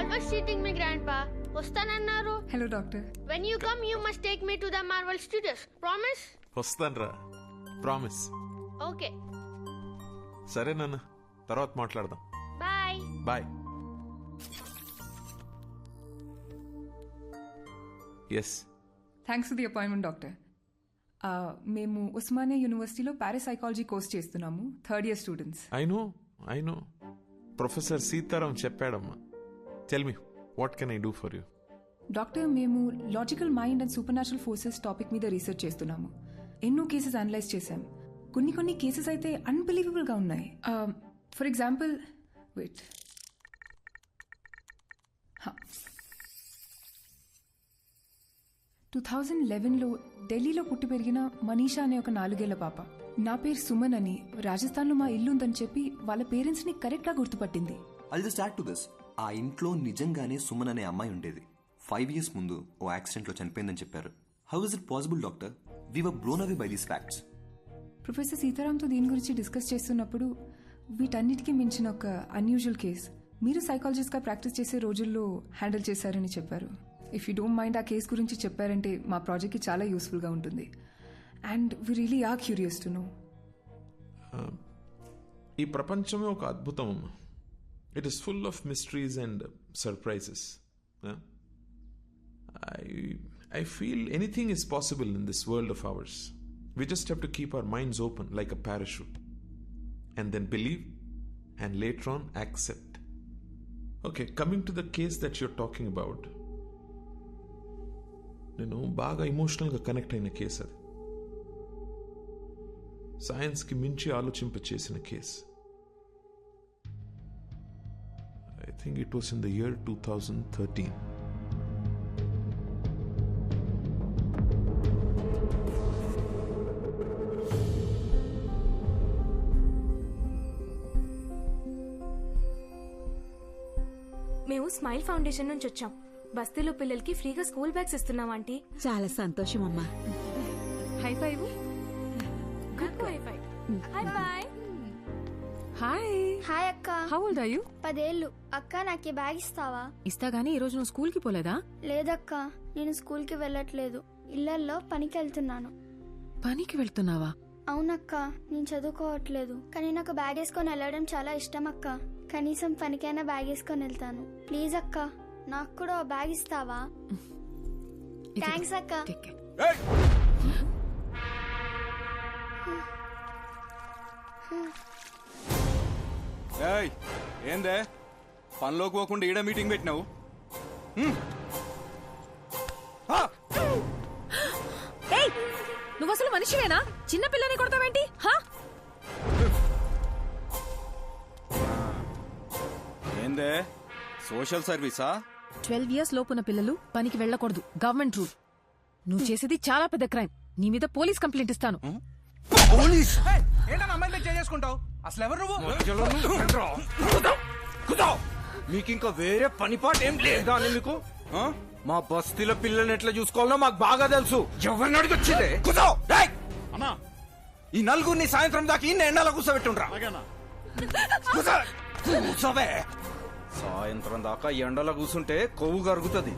always cheating me, Grandpa. వస్తానన్నారు. Hello doctor. When you come, you must take me to the Marvel Studios. Promise? వస్తానరా, promise. Okay. సరే నాన్న, తర్వాత మాట్లాడదాం. Bye. Bye. Yes. Thanks for the appointment doctor. మేము ఉస్మానియా యూనివర్సిటీలో parapsychology course చేస్తున్నాము, third year students. I know professor Sitaram చెప్పాడమ్మా. Tell me, what can I do for you? Doctor, మేము logical mind and super natural forces topic మీద research చేస్తున్నాము. ఎన్నో cases analyse చేశాం. కొన్ని కేసెస్ అయితే అన్బిలీవబుల్గా ఉన్నాయి. ఫర్ ఎగ్జాంపుల్, వెయిట్, 2011లో ఢిల్లీలో పుట్టి పెరిగిన మనీషా అనే ఒక 4 ఏళ్ల పాప, నా పేరు సుమన్ అని, రాజస్థాన్లో మా ఇల్లు ఉందని చెప్పి వాళ్ళ పేరెంట్స్ని కరెక్ట్గా గుర్తుపట్టింది. I'll just add to this. ఆ ఇంట్లో నిజంగానే సుమన్ అనే అమ్మాయి ఉండేది. 5 years ముందు ఓ యాక్సిడెంట్లో చనిపోయిందని చెప్పారు. How is it possible doctor? We were blown away by these facts. Professor సీతారాంతో దీని గురించి డిస్కస్ చేస్తున్నప్పుడు వీటన్నిటికీ మించిన ఒక అన్యూజువల్ కేస్ మీరు సైకాలజిస్ట్గా ప్రాక్టీస్ చేసే రోజుల్లో హ్యాండిల్ చేశారని చెప్పారు. ఇఫ్ యూ డోంట్ మైండ్ ఆ కేస్ గురించి చెప్పారంటే మా ప్రాజెక్ట్కి చాలా యూస్ఫుల్గా ఉంటుంది. And we really are curious to know. ఈ ప్రపంచమే ఒక అద్భుతం అమ్మా. It is full of mysteries and surprises. I feel anything is possible in this world of ours. We just have to keep our minds open like a parachute and then believe and later on accept. Okay, coming to the case that you're talking about, నేను బాగా ఎమోషనల్గా connect అయిన case అది. సైన్స్కి మించి ఆలోచింపచేసిన case. I think it was in the year 2013. మేము smile foundation నుంచి వచ్చాం. బస్తీలో పిల్లలకి ఫ్రీగా స్కూల్ బ్యాగ్స్ ఇస్తున్నాం ఆంటీ. చాలా సంతోషం అమ్మా. High five. Good high five. Hi bye. Hi. Hi అక్క. How old are you? 10 ఏళ్ళు. అక్క నాకు ఈ బ్యాగ్ ఇస్తావా? ఇస్తా గానీ ఈ రోజు నువ్వు స్కూల్ కి పోలేదా? లేదక్క, నేను స్కూల్ కి వెళ్ళట్లేదు. ఇళ్లల్లో పనికి వెళ్తున్నాను. పనికి వెళ్తున్నావా? అవునక్క, నేను చదువుకోవట్లేదు. కానీ నాకు బ్యాగ్ వేసుకొని వెళ్ళడం చాలా ఇష్టం అక్క. కనీసం పనికైనా బ్యాగ్ వేసుకొని వెళ్తాను. ప్లీజ్ అక్క, నాకు కూడా ఓ బ్యాగ్ ఇస్తావా? థ్యాంక్స్ అక్క. ఏందే పనిలోకి పోకుండా ఈడ మీటింగ్ పెట్టినావు? నువ్వు అసలు మనిషివేనా? చిన్న పిల్లని కొడతావేంటి? ఏందే సోషల్ సర్వీసా? 12 years లోపున్న పిల్లలు పనికి వెళ్ళకూడదు, గవర్నమెంట్ రూల్. నువ్వు చేసేది చాలా పెద్ద క్రైమ్. నీ మీద పోలీస్ కంప్లైంట్ ఇస్తాను. పోలీస్? అసలు ఎవరు నువ్వు? మీకింకా వేరే పనిపాటు ఏం లేదా అని మీకు? మా బస్తీలో పిల్లల్ని ఎట్లా చూసుకోవాలో మాకు బాగా తెలుసు. ఎవరిని అడిగొచ్చిందే? అన్నా, ఈ నలుగురిని సాయంత్రం దాకా ఈ ఎండలో కూర్చోబెట్టుండ్రా. కూర్చోవే. సాయంత్రం దాకా ఎండలో కూర్చుంటే కొవ్వు కరుగుతుంది.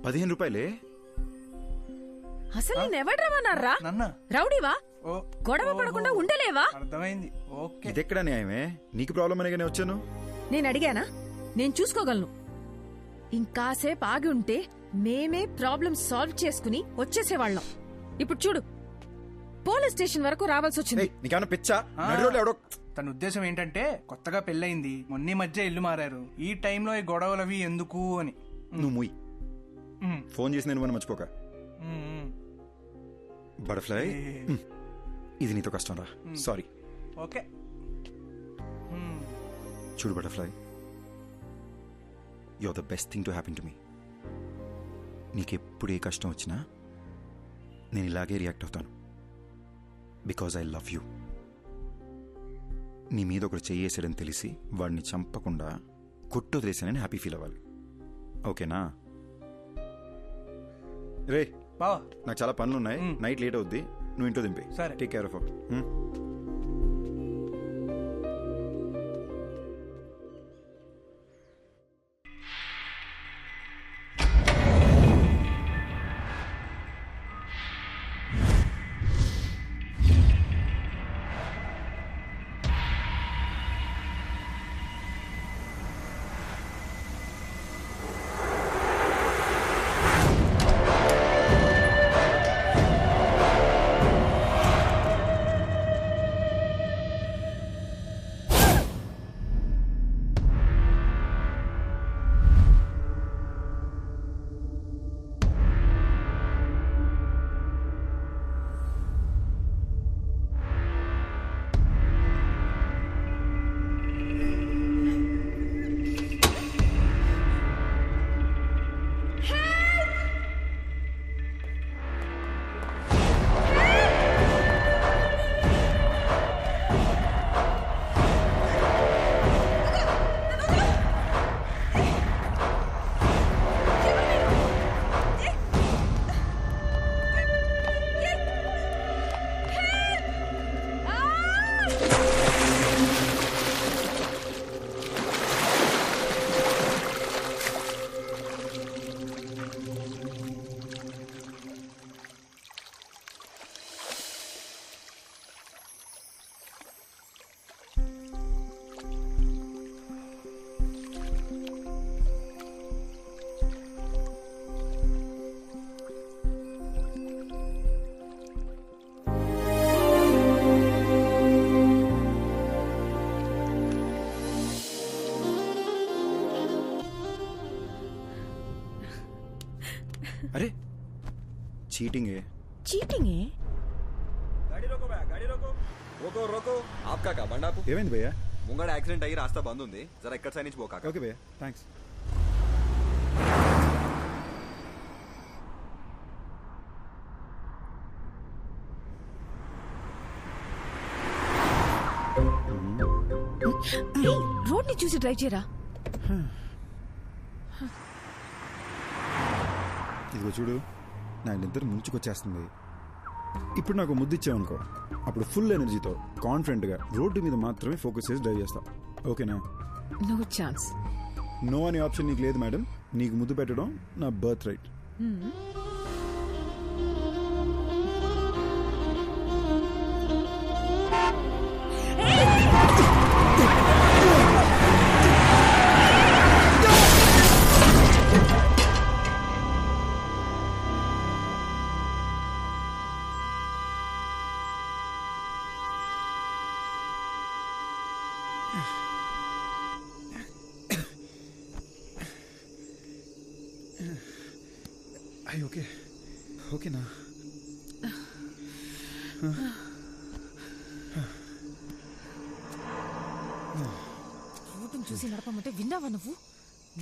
15 రూపాయలే. అసలు నేనెవడు రమ్మన్నారా? నన్న రౌడీవా? ఓ గొడవ పడకుండా ఉండలేవా? అర్థమైంది. ఓకే, ఇదెక్కడ న్యాయమే? నీకు ప్రాబ్లం అనేగానే వచ్చాను. నేను అడిగానా? నేను చూసుకోగలను. ఇంకాసేపు ఆగి ఉంటే మేమే ప్రాబ్లం సాల్వ్ చేసుకుని వచ్చేసేవాళ్ళం. ఇప్పుడు చూడు, పోలీస్ స్టేషన్ వరకు రావాల్సి వచ్చింది. నీకేమన్నా పిచ్చా? నడిరోడ్లో ఎవడో. తన ఉద్దేశం ఏంటంటే కొత్తగా పెళ్ళయింది, మొన్న మధ్య ఇల్లు మారారు, ఈ టైంలో ఈ గొడవలు అవి ఎందుకు అని. నువ్వు ముయ్. ఫోన్ చేసి నేను మర్చిపోక. బటర్ఫ్లై, ఇది నీతో కష్టం రా. సారీ. ఓకే. చూడు butterfly, you are the best thing to happen to me. నీకెప్పుడు ఏ కష్టం వచ్చినా నేను ఇలాగే రియాక్ట్ అవుతాను. Because I love you. నీ మీద ఒకడు చెయ్యేసాడని తెలిసి వాడిని చంపకుండా కొట్టు వదిలేసానని హ్యాపీ ఫీల్ అవ్వాలి. ఓకేనా? రే బావా, నాకు చాలా పనులు ఉన్నాయి, నైట్ లేట్ అవుద్ది, నువ్వు ఇంట్లో దింపే. సరే. Take care of. अरे चीटिंग है. चीटिंग है? गाड़ी रोको भैया, गाड़ी रोको. रोको रोको. आपका का బండి ఆపు. ఏమైంది భయ్యా? ముంగడ యాక్సిడెంట్ అయ్యి రాస్తా బంద్ ఉంది, జరా ఇక్కడ సైడ్ నుంచి పో కాకా. ఓకే భయ్యా, థ్యాంక్స్. రోడ్ ని చూసి డ్రైవ్ చేయరా. ఇదిగో చూడు, నా నిద్ర ముంచుకొచ్చేస్తుంది. ఇప్పుడు నాకు ముద్దు ఇచ్చావనుకో, అప్పుడు ఫుల్ ఎనర్జీతో కాన్ఫిడెంట్గా రోడ్డు మీద మాత్రమే ఫోకస్ చేసి డ్రైవ్ చేస్తాం. ఓకేనా? No chance. నో అనే ఆప్షన్ నీకు లేదు మేడం. నీకు ముద్దు పెట్టడం నా బర్త్ రైట్. అయ్యి ఓకే, ఓకేనా? రోడ్డును చూసి నడపమంటే విన్నావా నువ్వు?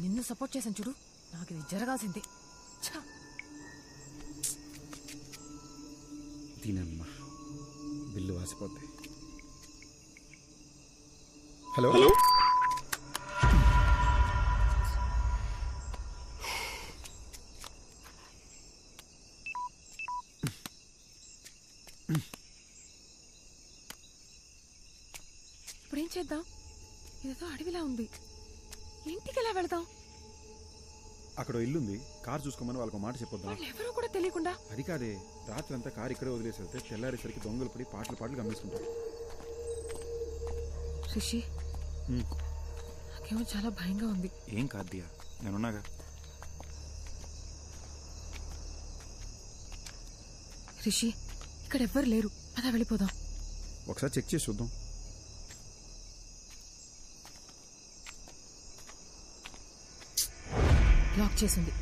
నిన్ను సపోర్ట్ చేశాను చూడు, నాకు ఇది జరగాల్సిందే. దీనమ్మా బిల్లు వాసిపోద్ది. హలో, ఇప్పుడు ఏం చేద్దాం? ఇదేదో అడవిలా ఉంది, ఇంటికి ఎలా వెళదాం? అక్కడ ఇల్లు ఉంది, కార్ చూసుకోమని వాళ్ళకి మాట చెప్పొద్దాం. ఎవరో కూడా తెలియకుండా. అది కాదే, రాత్రి అంతా కార్ ఇక్కడే వదిలేసి వెళ్తే తెల్లారేసరికి దొంగలు పడి పాటలు గమనిస్తుంటారు. రిషి, నాకేమో చాలా భయంగా ఉంది. ఏం కాదు దియా, నేనున్నాగా. రిషి, ఇక్కడ ఎవ్వరు లేరు, పద వెళ్ళిపోదాం. ఒకసారి చెక్ చేసి చూద్దాం. లాక్ చేసింది.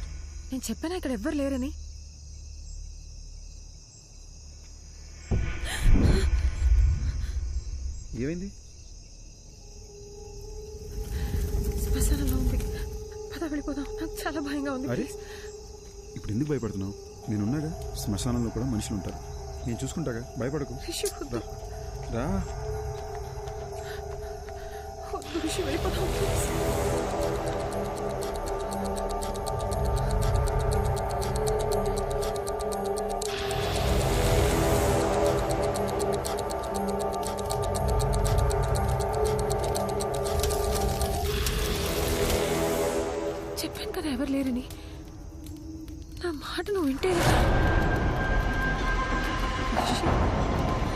నేను చెప్పానా ఇక్కడ ఎవ్వరు లేరని. ఏమైంది? శ్మశానంలో ఉంది, పద వెళ్ళిపోదాం. నాకు చాలా భయంగా ఉంది. అరే, ఇప్పుడు ఎందుకు భయపడుతున్నావు? నేనున్నాగా. శ్మశానంలో కూడా మనుషులు ఉంటారు, నేను చూసుకుంటాగా, భయపడకు. రా. రిషి, వెళ్ళిపోదాం. చెప్పాను కదా ఎవరు లేరని. నా మాట నువ్వు వింటే.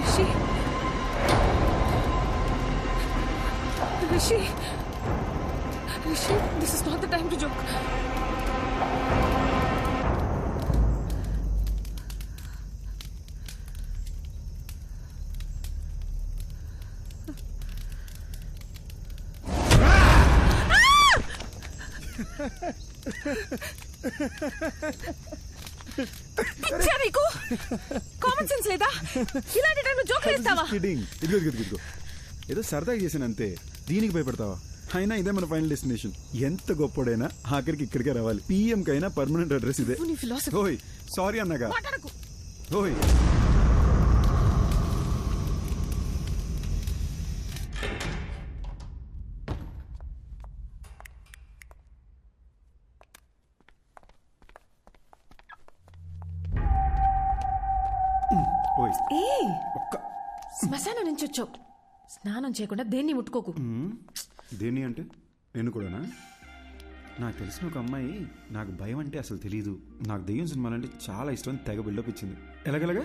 Rishi, Rishi, Rishi, this is not the time to joke. పిచ్చా నీకు? కామన్ సెన్స్ లేదా? ఇలాంటి టైంలో జోకులు వేస్తావా? ఇదిగో ఏదో సరదాగా చేసాను అంతే, దీనికి భయపడతావా? అయినా ఇదే మన ఫైనల్ డెస్టినేషన్. ఎంత గొప్పడైనా ఆఖరికి ఇక్కడికే రావాలి. పిఎం కైనా పర్మనెంట్ అడ్రస్ ఇదే. ఓయ్ సారీ అన్నగా. ఓయ్ శ్మశానం నుంచి వచ్చావు, స్నానం చేయకుండా దేన్ని ముట్టుకోకు. దేన్ని అంటే నేను కూడానా? నాకు తెలిసిన ఒక అమ్మాయి నాకు భయం అంటే అసలు తెలీదు, నాకు దెయ్యం సినిమాలంటే చాలా ఇష్టం, తెగ బిల్డప్ ఇచ్చింది. ఎలాగలగా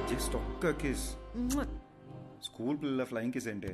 జస్ట్ ఒక్క కిస్. స్కూల్ పిల్లల ఫ్లయింగ్ కిస్ అంటే